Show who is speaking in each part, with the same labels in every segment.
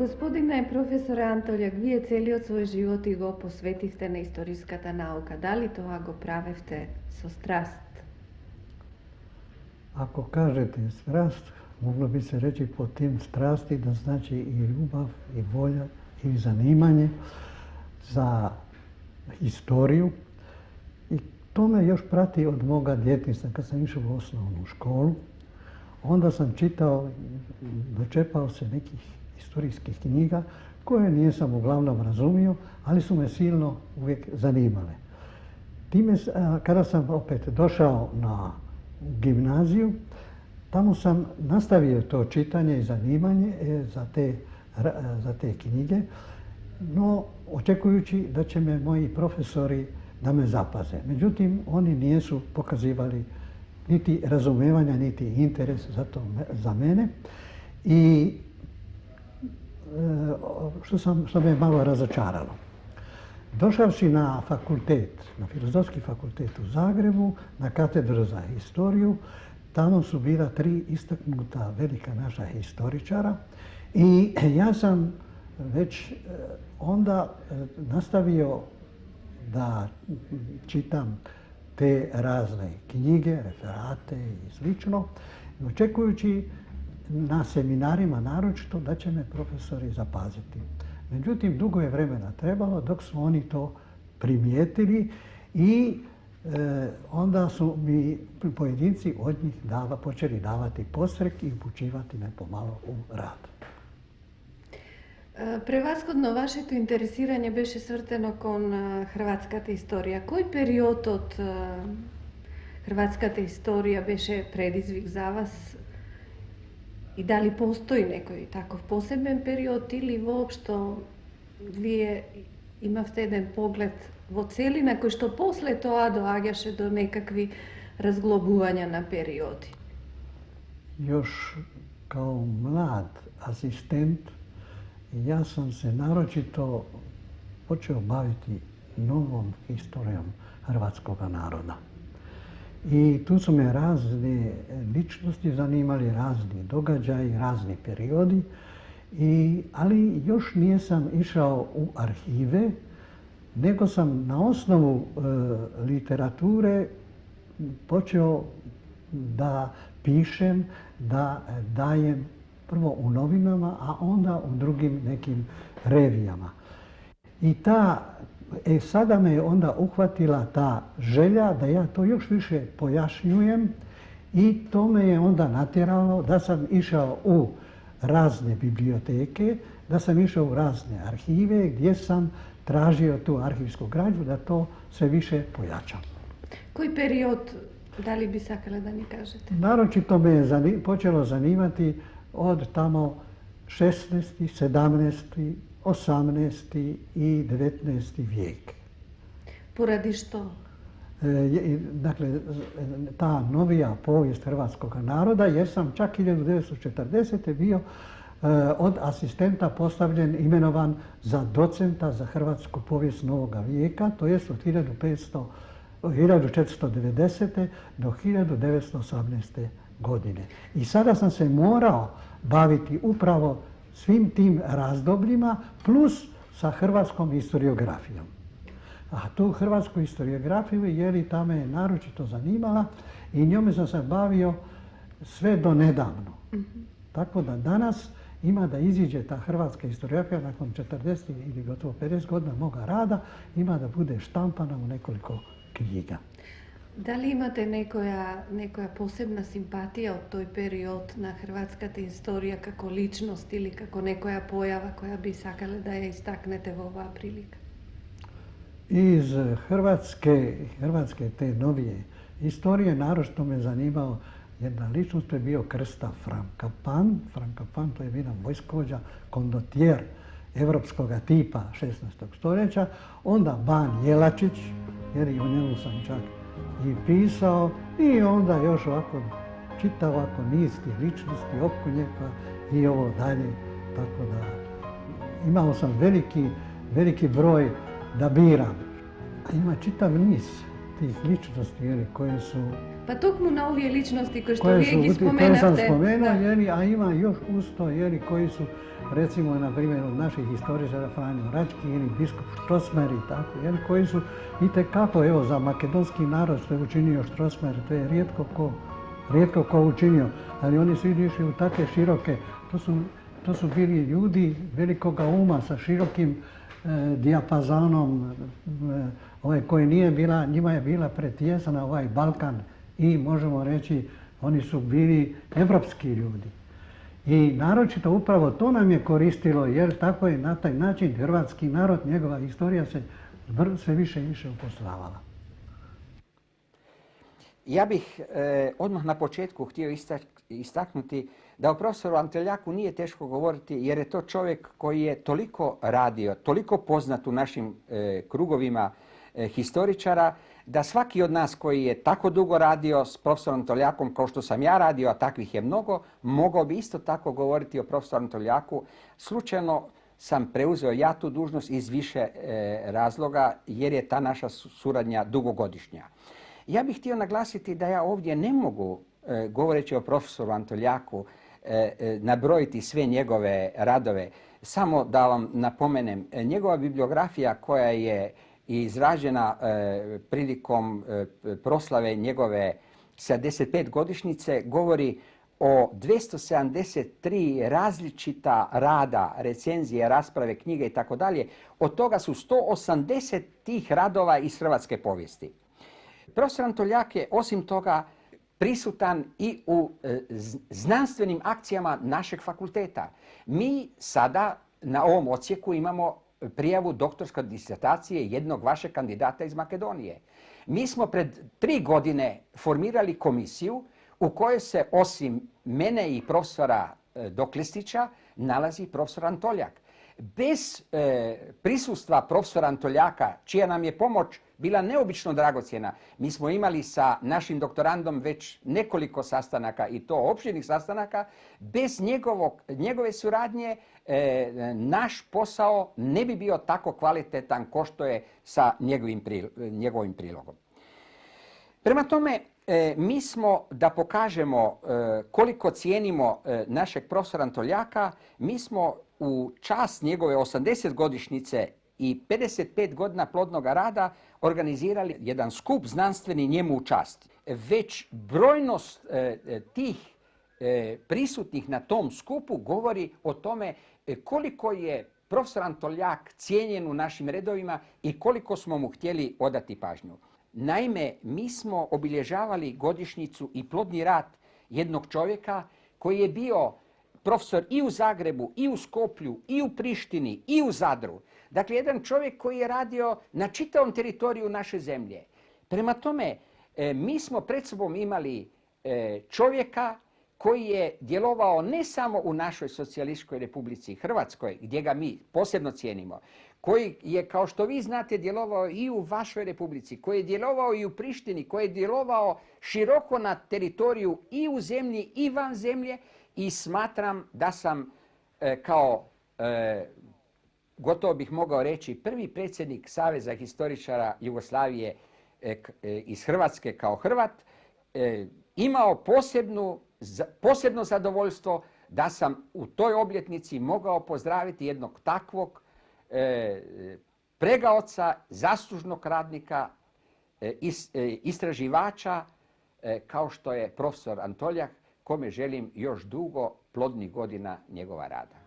Speaker 1: Господине професоре Антоljak, вие целиот свој живот и го посветивте на историската наука. Дали тоа го правевте со страст?
Speaker 2: Ako kažete strast, moglo bi se reći po tim strasti da znači i ljubav, i volja, i zanimanje za historiju. I to me još prati od moga djetinjstva. Kad sam išao u osnovnu školu, onda sam čitao, dočepao se nekih historijskih knjiga koje nisam uglavnom razumio, ali su me silno uvijek zanimale. Kada sam opet došao na gimnaziju, tamo sam nastavio to čitanje i zanimanje za te knjige, no očekujući da će me moji profesori da me zapaze. Međutim, oni nisu pokazivali niti razumevanja, niti interes za mene. I što me malo razočaralo. Došavši na fakultet, na Filozofski fakultet u Zagrebu, na katedru za historiju, tamo su bila 3 istaknuta velika naša historičara i ja sam već onda nastavio da čitam te razne knjige, referate i slično, očekujući na seminarima naročito da će me profesori zapaziti. Međutim, dugo je vremena trebalo dok su oni to primijetili i onda su mi pojedinci od njih počeli davati podstrek i upućivati me pomalo u rad.
Speaker 1: Превасходно вашето интересирање беше свртено кон хрватската историја. Кој период од хрватската историја беше предизвик за вас? И дали постои некој таков посебен период или воопшто вие имавте еден поглед во целина кој што после тоа доаѓаше до некакви разглобувања на периоди?
Speaker 2: Još kao mlad asistent ja sam se naročito počeo baviti novom historijom hrvatskog naroda. I tu su me razne ličnosti zanimali, razni događaji, razni periodi, ali još nisam išao u arhive, nego sam na osnovu literature počeo da pišem, da dajem prvo u novinama, a onda u drugim nekim revijama. I sada me je onda uhvatila ta želja da ja to još više pojašnjujem i to me je onda natjeralo da sam išao u razne biblioteke, da sam išao u razne arhive gdje sam tražio tu arhivsku građu da to sve više pojačam.
Speaker 1: Koji period, da li bi sakale da mi kažete?
Speaker 2: Naročito me je počelo zanimati od tamo 16., 17., 18. i 19. vijek.
Speaker 1: Pоради što?
Speaker 2: Dakle, ta novija povijest hrvatskog naroda, jer sam čak 1940. bio od asistenta postavljen, imenovan za docenta za hrvatsku povijest novoga vijeka, to jest od 1490. do 1918. godine. I sada sam se morao baviti upravo svim tim razdobljima plus sa hrvatskom historiografijom. A tu hrvatsku historiografiju ta me je naročito zanimala i njome sam se bavio sve do nedavno. Tako da danas ima da iziđe ta hrvatska historiografija nakon 40 ili gotovo 50 godina moga rada, ima da bude štampana u nekoliko knjiga.
Speaker 1: Da li imate nekoja posebna simpatija od toj period na hrvatskata istorija kako ličnost ili kako nekoja pojava koja bi sakale da je istaknete u ova prilika?
Speaker 2: Iz hrvatske te novije istorije naročito me zanimao jedna ličnost, to je bio Krsta Frankopan. Frankopan to je bio vojskovođa, kondotjer evropskog tipa 16. stoljeća. Onda Ban Jelačić, jer i o njemu sam čak i pisao, i onda još ovako čitav niz tih ličnosti, Opkunjeka i ovo dalje. Tako da imao sam veliki broj da biram. A ima čitav niz tih ličnosti, jeli, koje su...
Speaker 1: Pa tokmu na ove ličnosti koje što vi ih
Speaker 2: koje sam
Speaker 1: spomenate.
Speaker 2: spomenuo, jeli, a ima još uz to, jeli, koji su, recimo, na primjer, od naših historičara Franjo Rački ili biskup Strossmayer i tako, jeli, koji su itekako, evo, za makedonski narod što je učinio Strossmayer, to je rijetko ko učinio, ali oni su išli u takve široke, to su bili ljudi velikoga uma sa širokim dijapazonom, koji nije bila, njima je bila pretjesana ovaj Balkan i možemo reći oni su bili evropski ljudi. I naročito upravo to nam je koristilo jer tako je na taj način hrvatski narod, njegova historija se sve više i više upoznavala.
Speaker 3: Ja bih odmah na početku htio istaknuti da o profesoru Antoljaku nije teško govoriti jer je to čovjek koji je toliko radio, toliko poznat u našim krugovima historičara, da svaki od nas koji je tako dugo radio s profesorom Antoljakom kao što sam ja radio, a takvih je mnogo, mogao bi isto tako govoriti o profesoru Antoljaku. Slučajno sam preuzeo ja tu dužnost iz više razloga jer je ta naša suradnja dugogodišnja. Ja bih htio naglasiti da ja ovdje ne mogu, govoreći o profesoru Antoljaku, nabrojiti sve njegove radove. Samo da vam napomenem, njegova bibliografija koja je izrađena prilikom proslave njegove 75 godišnjice govori o 273 različita rada, recenzije, rasprave, knjige i tako dalje. Od toga su 180 tih radova iz hrvatske povijesti. Profesor Antoljak je osim toga prisutan i u znanstvenim akcijama našeg fakulteta. Mi sada na ovom odsjeku imamo prijavu doktorske disertacije jednog vašeg kandidata iz Makedonije. Mi smo pred 3 godine formirali komisiju u kojoj se osim mene i profesora Doklistića nalazi profesor Antoljak. Bez prisustva profesora Antoljaka, čija nam je pomoć bila neobično dragocjena, mi smo imali sa našim doktorandom već nekoliko sastanaka i to opširnih sastanaka, bez njegove suradnje naš posao ne bi bio tako kvalitetan kao što je sa njegovim prilogom. Prema tome, mi smo, da pokažemo koliko cijenimo našeg profesora Antoljaka, mi smo u čast njegove 80-godišnjice i 55 godina plodnog rada organizirali jedan skup znanstveni njemu u čast. Već brojnost tih prisutnih na tom skupu govori o tome koliko je profesor Antoljak cijenjen u našim redovima i koliko smo mu htjeli odati pažnju. Naime, mi smo obilježavali godišnjicu i plodni rad jednog čovjeka koji je bio profesor i u Zagrebu, i u Skoplju, i u Prištini, i u Zadru. Dakle, jedan čovjek koji je radio na čitavom teritoriju naše zemlje. Prema tome, mi smo pred sobom imali čovjeka koji je djelovao ne samo u našoj socijalističkoj Republici Hrvatskoj, gdje ga mi posebno cijenimo, koji je, kao što vi znate, djelovao i u vašoj republici, koji je djelovao i u Prištini, koji je djelovao široko na teritoriju i u zemlji i van zemlje i smatram da sam kao, gotovo bih mogao reći, prvi predsjednik Saveza historičara Jugoslavije iz Hrvatske kao Hrvat, imao posebno zadovoljstvo da sam u toj obljetnici mogao pozdraviti jednog takvog pregaoca, zaslužnog radnika, istraživača kao što je profesor Antoljak, kome želim još dugo plodnih godina njegova rada.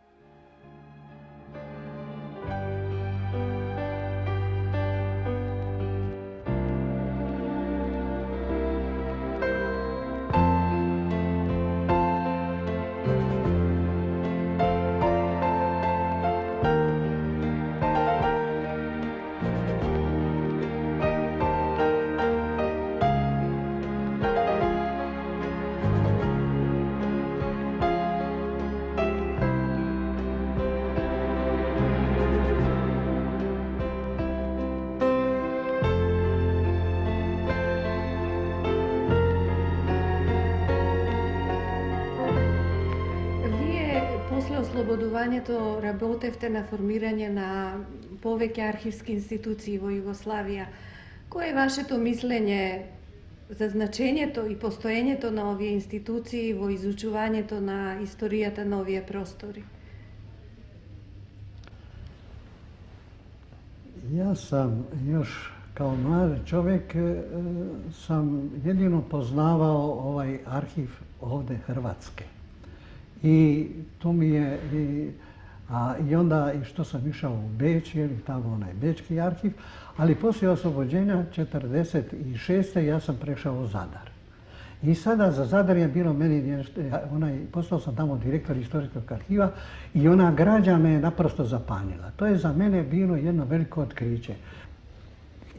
Speaker 1: Oslobodovanje to работевте на формирање на повеќе архивски институции во Југославија. Koje je vaše to mišljenje za značenje to i postojenje to na ovije instituciji, vo izučuvanje to na istorijata na ovije prostori?
Speaker 2: Ja sam još kao mladi čovjek sam jedino poznavao ovaj arhiv ovdje Hrvatske. I to mi je, i onda i što sam išao u Beč, jer tamo onaj bečki arhiv, ali poslije oslobođenja 1946. ja sam prešao u Zadar. I sada za Zadar je bilo meni, postao sam tamo direktor istorijskog arhiva i ona građa me je naprosto zapanjila. To je za mene bilo jedno veliko otkriće.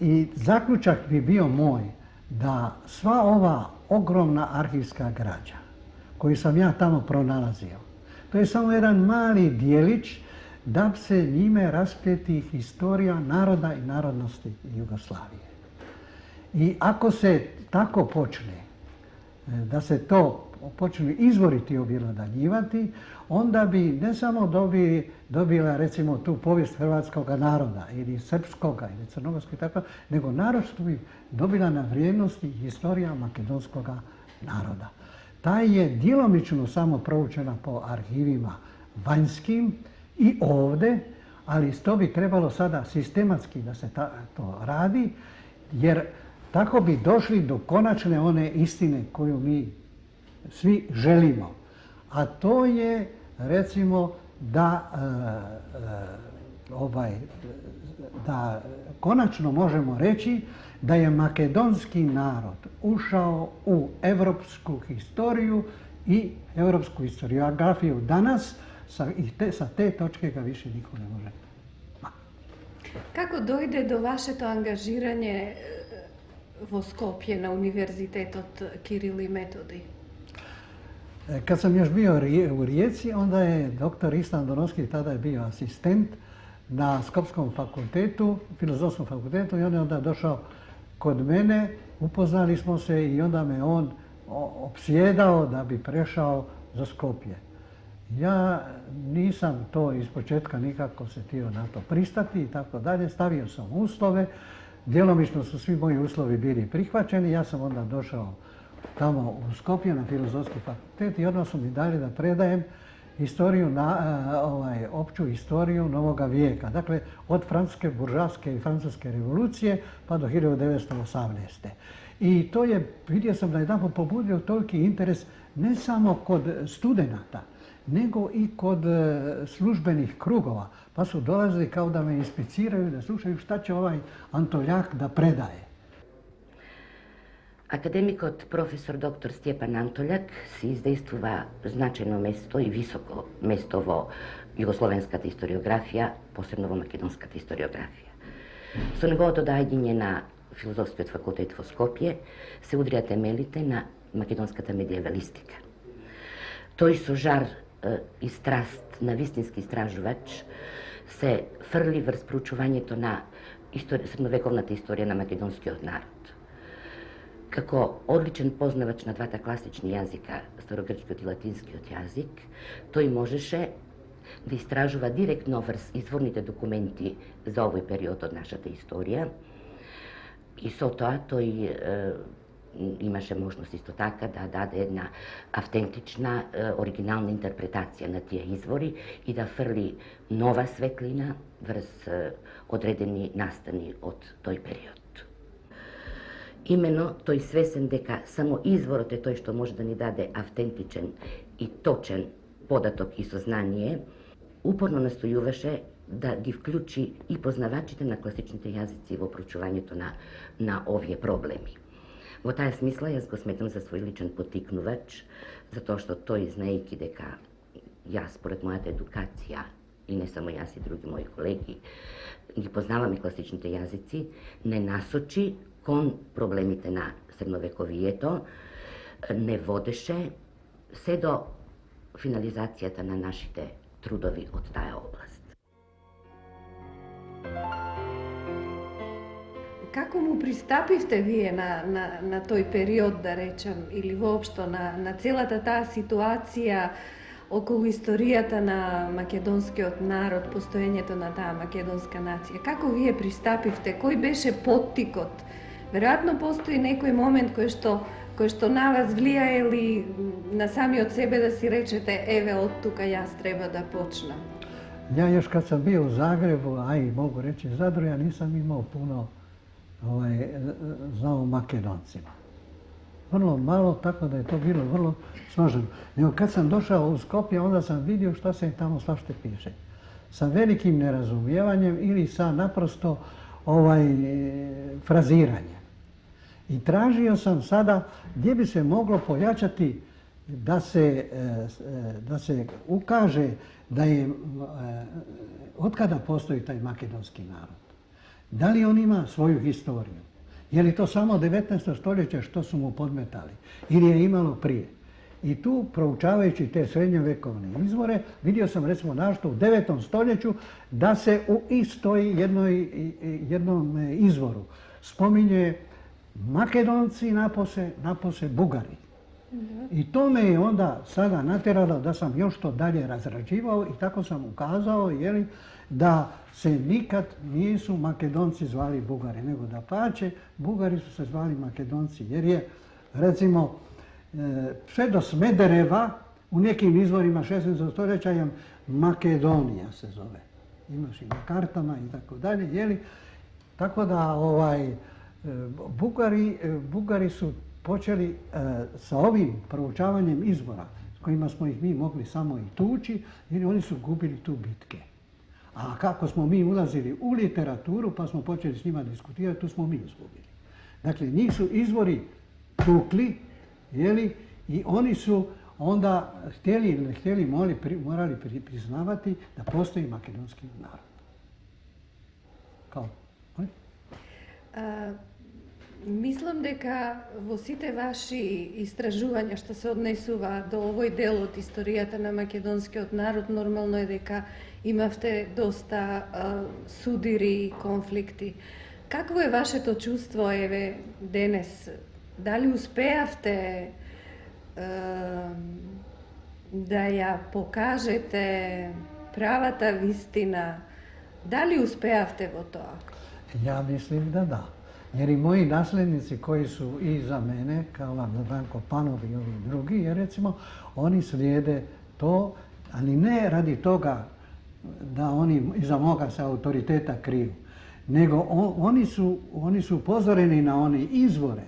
Speaker 2: I zaključak bi bio moj da sva ova ogromna arhivska građa koju sam ja tamo pronalazio, to je samo jedan mali dijelić da se njime raspljeti historija naroda i narodnosti Jugoslavije. I ako se tako počne, da se to počne izvoriti objelodanjivati, onda bi ne samo dobila recimo tu povijest hrvatskog naroda ili srpskoga ili crnogorskog i tako, nego naročito bi dobila na vrijednosti historija makedonskog naroda. Ta je djelomično samo proučena po arhivima vanjskim i ovdje, ali to bi trebalo sada sistematski da se to radi, jer tako bi došli do konačne one istine koju mi svi želimo. A to je recimo da konačno možemo reći da je makedonski narod ušao u europsku historiju i europsku historiografiju danas. Sa te točke ga više niko ne može.
Speaker 1: Kako dojde do vaše to angažiranje vo Skopje na univerzitet od Kiril i Metodi?
Speaker 2: Kad sam još bio u Rijeci, onda je dr. Istan Donovski, tada je bio asistent na Skopskom fakultetu, Filozofskom fakultetu, i on je onda došao kod mene, upoznali smo se i onda me on opsjedao da bi prešao za Skopje. Ja nisam to ispočetka nikako se htio na to pristati i tako dalje, stavio sam uslove, djelomično su svi moji uslovi bili prihvaćeni, ja sam onda došao tamo u Skopje na Filozofski fakultet i odmah su mi dali da predajem historiju, opću historiju Novoga vijeka. Dakle, od francuske buržoaske i francuske revolucije pa do 1918. I to je, vidio sam da je tamo pobudio toliki interes ne samo kod studenata, nego i kod službenih krugova. Pa su dolazili kao da me inspiciraju, da slušaju šta će ovaj Antoljak da predaje.
Speaker 4: Akademik od profesor dr. Stjepan Antoljak si izdejstvuva značajno mesto i visoko mesto vo jugoslovenska historiografija, posebno vo makedonska historiografija. So njegovo dodajanje na Filozofski fakultet vo Skopje se udrija temeljite na makedonskata medievalistika. Toj so žar i strast na vistinski istražuvač se frli vrz proučuvanje to na srednjovekovnata istorija na makedonski narod. Kako odličan poznavač na dvata klasični jazika, starogrčki i latinski jazik, to i možeše da istražuva direktno vrz izvorните dokumenti za ovoj period od našата istorija. I so to i imaše možnost isto taka da dade jedna autentična, originalna interpretacija na tije izvori i da frli nova svetlina vrz odredeni nastani od toj period. Imeno toj svesen deka samo izvor te toj što može da ni dade autentičen i točen podatok i soznanje, uporno nastojuvaše da gi vključi i poznavačite na klasičните jazici v proučuvanje to na ovije problemi. Vo taja smisla jaz go smetam za svoj ličan potiknuvač, zato što to iznajki deka jaz, pored mojata edukacija, i ne samo jaz i drugi moji kolegi, gi poznavam i klasičните jazici, ne nasoči kon problemite na srednjovekovijeto, ne vodeše se do finalizacijata na našite trudovi od taja oblast.
Speaker 1: Kako mu pristapiste vi na toj period, da rečem, ili uopšto na celata ta situacija okolo istorijata na makedonski narod, postojenje to na ta makedonska nacija? Kako vi je pristapiste? Koji beše potikot Vjerojatno postoji neki moment koji što na vas vlija ili na sami od sebe da si rečete evo od tuka ja treba da počnem.
Speaker 2: Ja još kad sam bio u Zagrebu, a i mogu reći Zadru, ja nisam imao puno znao o Makedoncima. Vrlo malo, tako da je to bilo vrlo složeno. Nego kad sam došao u Skopje, onda sam vidio šta se tamo svašta piše. Sa velikim nerazumijevanjem ili sa naprosto fraziranjem. I tražio sam sada gdje bi se moglo pojačati da se ukaže da je, otkada postoji taj makedonski narod. Da li on ima svoju historiju? Je li to samo 19. stoljeće što su mu podmetali? Ili je imalo prije? I tu, proučavajući te srednjovekovne izvore, vidio sam recimo našto u 9. stoljeću da se u istoj jednom izvoru spominje Makedonci, napose Bugari. I to me je onda sada natjeralo da sam još to dalje razrađivao i tako sam ukazao da se nikad nisu Makedonci zvali Bugari, nego dapače, Bugari su se zvali Makedonci, jer je recimo sve do Smedereva u nekim izvorima 16. stoljeća Makedonija se zove. Imaš i na kartama i tako dalje, tako da Bugari su počeli sa ovim proučavanjem izvora s kojima smo ih mi mogli samo i tući, jer oni su gubili tu bitke. A kako smo mi ulazili u literaturu pa smo počeli s njima diskutirati, tu smo mi izgubili. Dakle, njih su izvori tukli, i oni su onda htjeli ili ne htjeli morali priznavati da postoji makedonski narod. Kao?
Speaker 1: Mislim дека во сите ваши истражувања што се однесува до овој дел од историјата на македонскиот народ, нормално е дека имавте доста судири и конфликти. Какво е вашето чувство еве денес? Дали успеавте да ја покажете правата вистина? Дали успеавте во тоа?
Speaker 2: Ja mislim da da. Jer i moji nasljednici koji su iza mene, kao Branko Panov i ovi drugi, jer recimo oni slijede to, ali ne radi toga da oni iza moga se autoriteta kriju, nego oni su upozoreni na one izvore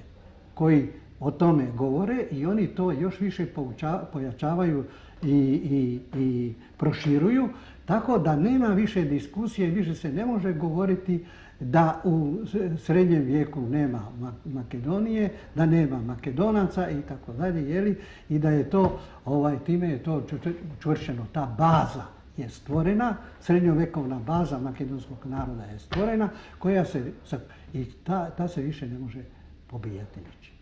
Speaker 2: koji o tome govore i oni to još više pojačavaju i proširuju, tako da nema više diskusije, više se ne može govoriti da u srednjem vijeku nema Makedonije, da nema Makedonaca i tako dalje, i da je to, time je to čvršćeno. Ta baza je stvorena, srednjovekovna baza makedonskog naroda je stvorena, i ta se više ne može pobijati ničim.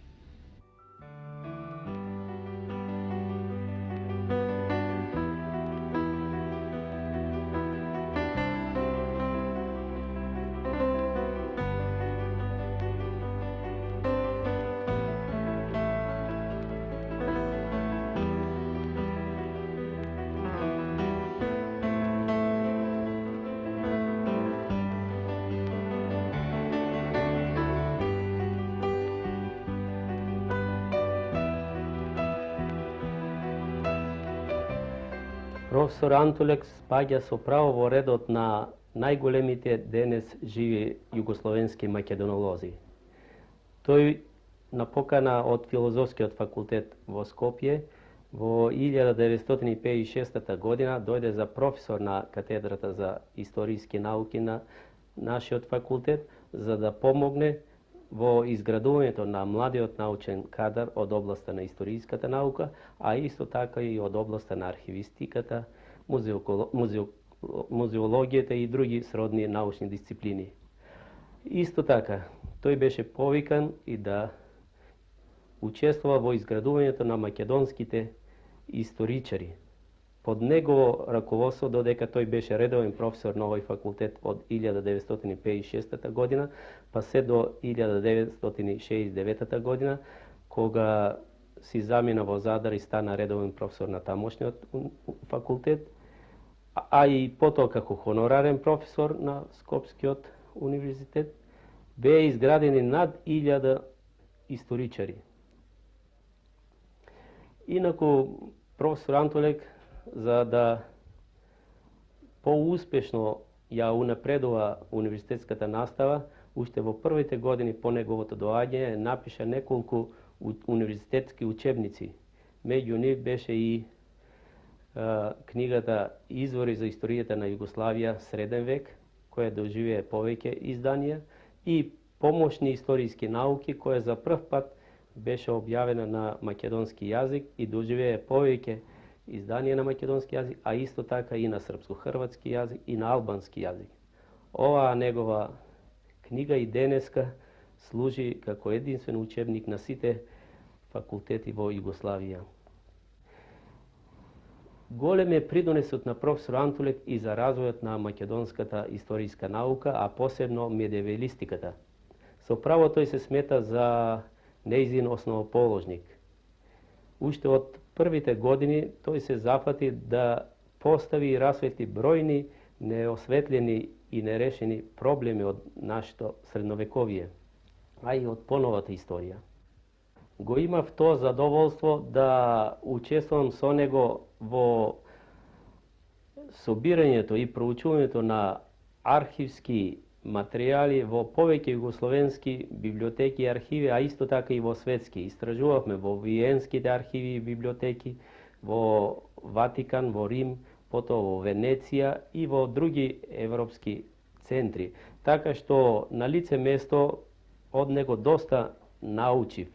Speaker 5: Професор Антолек спаѓа со право во редот на најголемите денес живи југословенски македонолози. Тој на покана од Филозофскиот факултет во Скопје во 1956 година дојде за професор на катедрата за историски науки на нашиот факултет за да помогне во изградувањето на младиот научен кадар од областа на историската наука, а исто така и од областа на архивистиката, музеологијата и други сродни научни дисциплини. Исто така, тој беше повикан и да учествува во изградувањето на македонските историчари. Под негово раководство, додека тој беше редовен професор на овој факултет од 1956 година, па се до 1969 година, кога си замина во Задар и стана редовен професор на тамошниот факултет, а и потоа како хонорарен професор на Скопскиот универзитет, бе изградени над 1000 историчари. Инаку, професор Антолек, за да поуспешно ја унапредува универзитетската настава, уште во првите години по неговото доаѓање напиша неколку универзитетски учебници. Меѓу нив беше и книгата Извори за историјата на Југославија среден век, која доживее повеќе изданија, и Помошни историски науки, која за прв пат беше објавена на македонски јазик и доживее повеќе изданија на македонски јазик, а исто така и на српско-хрватски јазик и на албански јазик. Оваа негова книга и денеска служи како единствен учебник на сите факултети во Југославија. Голем е придонесот на професор Антолек и за развојот на македонската историска наука, а посебно медиевалистиката. Со право тој се смета за нејзин основоположник. Уште од првите години тој се зафати да постави и расветли бројни неосветлени и нерешени проблеми од нашето средновековие, а и од поновата историја. Го имав тоа задоволство да учествувам со него во собирањето и проучувањето на архивски материјали во повеќе југословенски библиотеки и архиви, а исто така и во светски. Истражувавме во виенските архиви и библиотеки, во Ватикан, во Рим, потоа во Венеција и во други европски центри. Така што на лице место од него доста научив,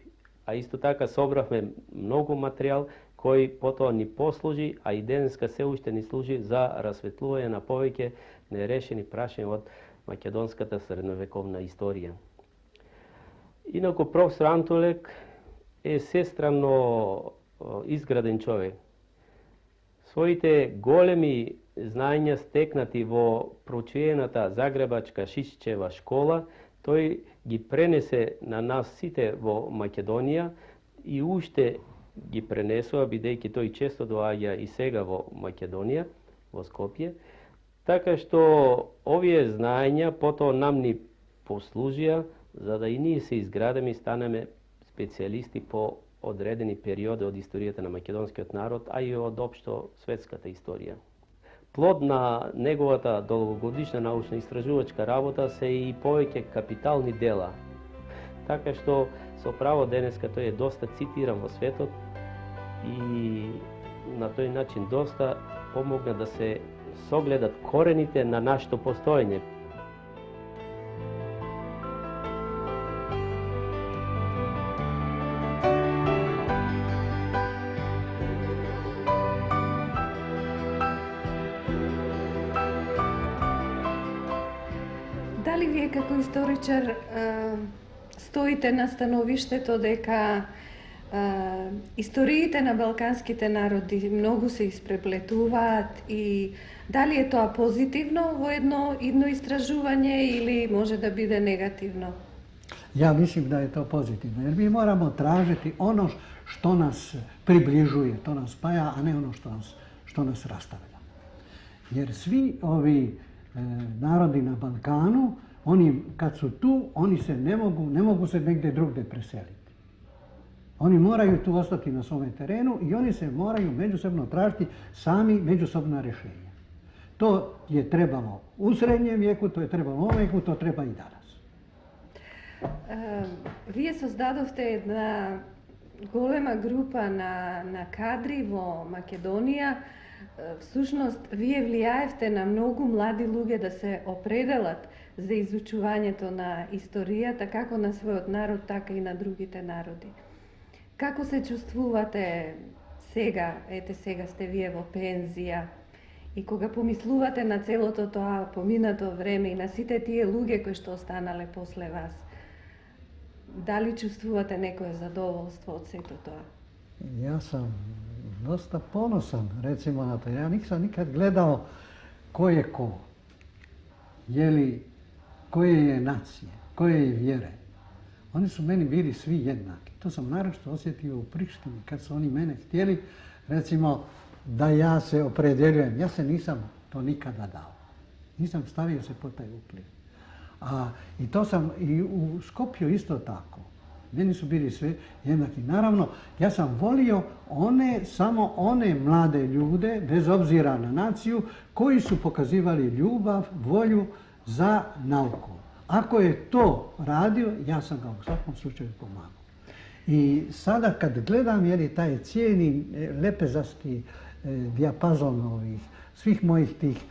Speaker 5: а исто така собравме многу материјал кој потоа ни послужи, а и денеска се уште ни служи за расветлување на повеќе нерешени прашања од македонската средновековна историја. Инаку професор Антолек е сестрамно изграден човек. Своите големи знаења стекнати во проучената Загребачка Шишчева школа, тој ги пренесе на нас сите во Македонија и уште ги пренесува, бидејќи тој често доаѓа и сега во Македонија, во Скопје. Така што овие знаења потоа нам ни послужија за да и ние се изградиме и станеме специјалисти по одредени периоди од историјата на македонскиот народ, а и од општо светската историја. Плод на неговата долгогодишна научно-истражувачка работа се и повеќе капитални дела. Така што со право денеска тој е доста цитиран во светот и на тој начин доста помогна да се согледат корените на нашето постоење.
Speaker 1: Дали вие како историчар стоите на становиштето дека историите на балканските народи многу се испреплетуваат и дали е тоа позитивно во едно истражување или може да биде негативно?
Speaker 2: Ja mislim da je to pozitivno, jer mi moramo tražiti ono što nas približuje, to nas spaja, a ne ono što nas rastavlja. Jer svi ovi narodi na Balkanu, oni kad su tu, oni se ne mogu se negdje drugdje preseliti. Oni moraju tu ostati na svome terenu i oni se moraju međusobno tražiti sami međusobna rješenja. To je trebalo u srednjem vijeku, to je trebalo u ovom vijeku, to treba i danas.
Speaker 1: Вие создадовте една голема група на кадри во Македонија. Всушност, вие влијаевте на многу млади луѓе да се определат за изучувањето на историјата, како на својот народ, така и на другите народи. Како се чувствувате сега, сега сте вие во пензија, и кога помислувате на целото тоа поминато време и на сите тие луѓе кои што останале после вас, дали чувствувате некое задоволство од сето тоа?
Speaker 2: Ja sam dosta ponosan, recimo, na to. Ja nisam nikad gledao ko je ko. Koje je nacije, koje je vjere. Oni su meni bili svi jednaki. To sam naročito osjetio u Prištini, kad su oni mene htjeli, recimo, da ja se opredjeljujem. Ja se nisam to nikada dao. Nisam stavio se pod taj upliv. I to sam i u Skopju isto tako. Meni su bili sve jednaki. Naravno, ja sam volio samo one mlade ljude, bez obzira na naciju, koji su pokazivali ljubav, volju za nauku. Ako je to radio, ja sam ga u svakom slučaju pomagao. I sada kad gledam, jer je taj cijeli lepezasti dijapazon svih mojih tih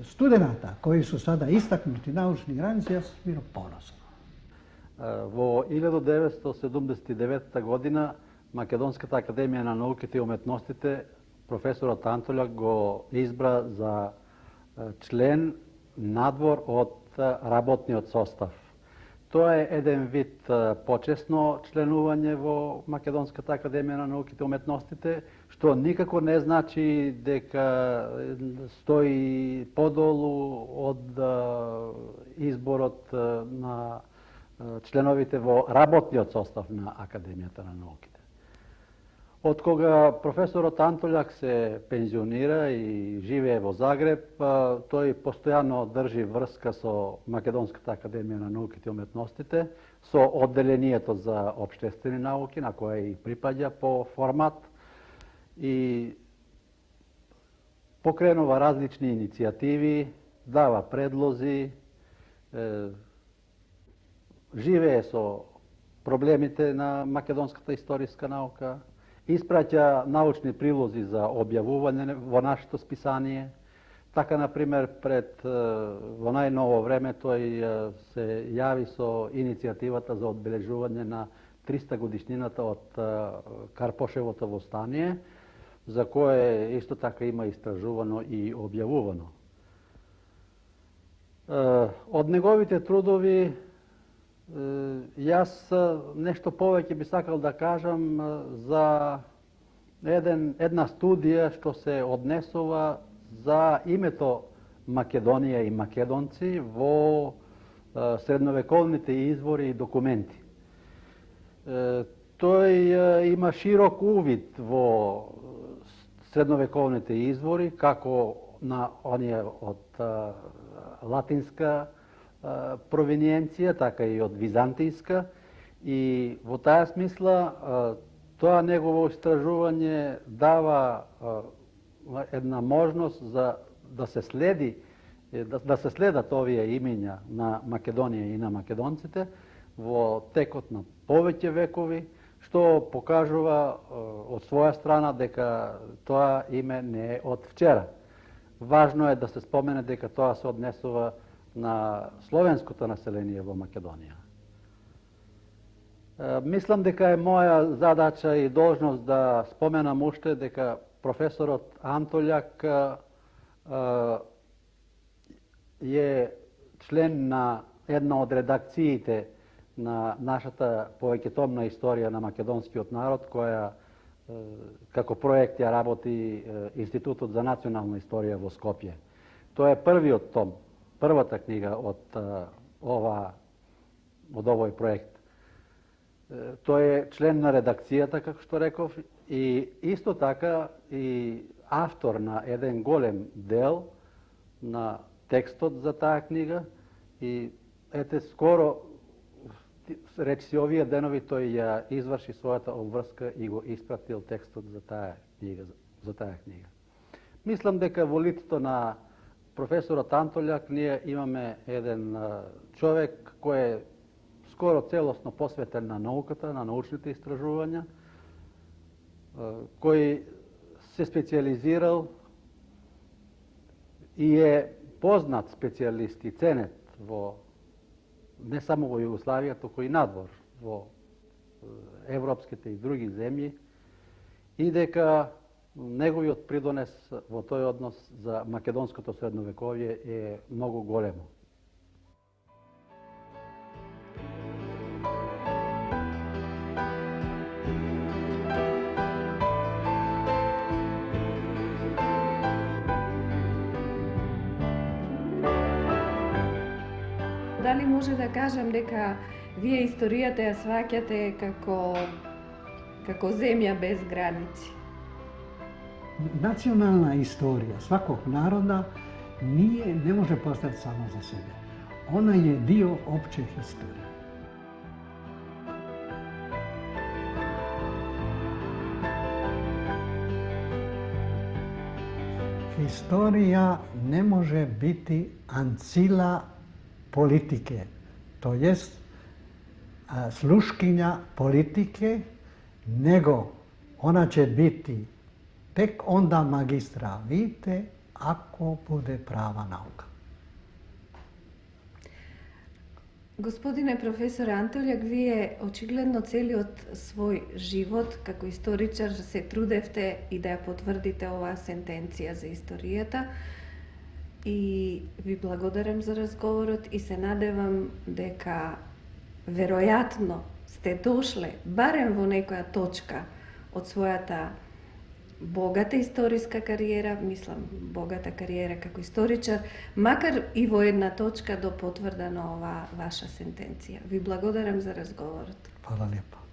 Speaker 2: studenata koji su sada istaknuti naučni granici, ja sam bio ponosan.
Speaker 6: Во 1979 година Македонската академија на науките и уметностите професорот Антољак го избра за член надвор од работниот состав. Тоа е еден вид почесно членување во Македонската академија на науките и уметностите, што никако не значи дека стои подолу од изборот на членовите во работниот состав на Академијата на науките. Од кога професорот Антољак се пензионира и живее во Загреб, тој постојано држи врска со Македонската академија на науките и уметностите, со одделението за општествени науки, на која и припаѓа по формат, и покренува различни иницијативи, дава предлози, живее со проблемите на македонската историска наука, испраќа научни прилози за објавување во нашето списание. Така, например, во најново време тој се јави со иницијативата за одбележување на 300 годишнината од Карпошевото востание, за кое исто така има истражувано и објавувано. Од неговите трудови јас нешто повеќе би сакал да кажам за една студија што се однесува за името Македонија и македонци во средновековните извори и документи. Тој има широк увид во средновековните извори, како на оние од латинска провиниенција, така и од византијска, и во таа смисла тоа негово истражување дава една можност за да се следат овие имиња на Македонија и на македонците во текот на повеќе векови, што покажува од своја страна дека тоа име не е од вчера. Важно е да се спомене дека тоа се однесува на словенското население во Македонија. Мислам дека е моја задача и должност да споменам уште дека професорот Антољак е член на една од редакциите на нашата повеќетомна историја на македонскиот народ, која како проект ја работи Институтот за национална историја во Скопје. Тоа е првиот том, првата книга од овој проект. Тој е член на редакцијата, како што реков, и исто така и автор на еден голем дел на текстот за таа книга. И ете, скоро, речиси овие денови, тој ја изврши својата обврска и го испратил текстот за таа книга. Мислам дека во лицето на професорот Антољак ние имаме еден човек кој е скоро целосно посветен на науката, на научните истражувања, кој се специализирал и е познат специјалист и ценет не само во Југославија, туку и надвор, во европските и други земји, и дека неговиот придонес во тој однос за македонското средновековје е многу големо.
Speaker 1: Дали може да кажам дека вие историјата ја сваќате како земја без граници?
Speaker 2: Национална историја сваког народа не може постојати само за себе. Ona je dio opće historije. Historija ne može biti ancila politike, to jest sluškinja politike, nego ona će biti tek onda magistra vitae ako bude prava nauka.
Speaker 1: Gospodine profesore Antoljak, vi je očigledno cijeli od svoj život kako istoričar se trudevte i da potvrdite ova sentencija za istorijata i vi blagodaram za razgovorot i se nadevam deka verojatno ste došle barem vo nekoja točka od svoja ta bogata istorijska karijera, mislim bogata karijera kako istoričar, makar i vo jedna točka do potvrdana ova vaša sentencija. Vi blagodaram za razgovor.
Speaker 2: Hvala lijepo.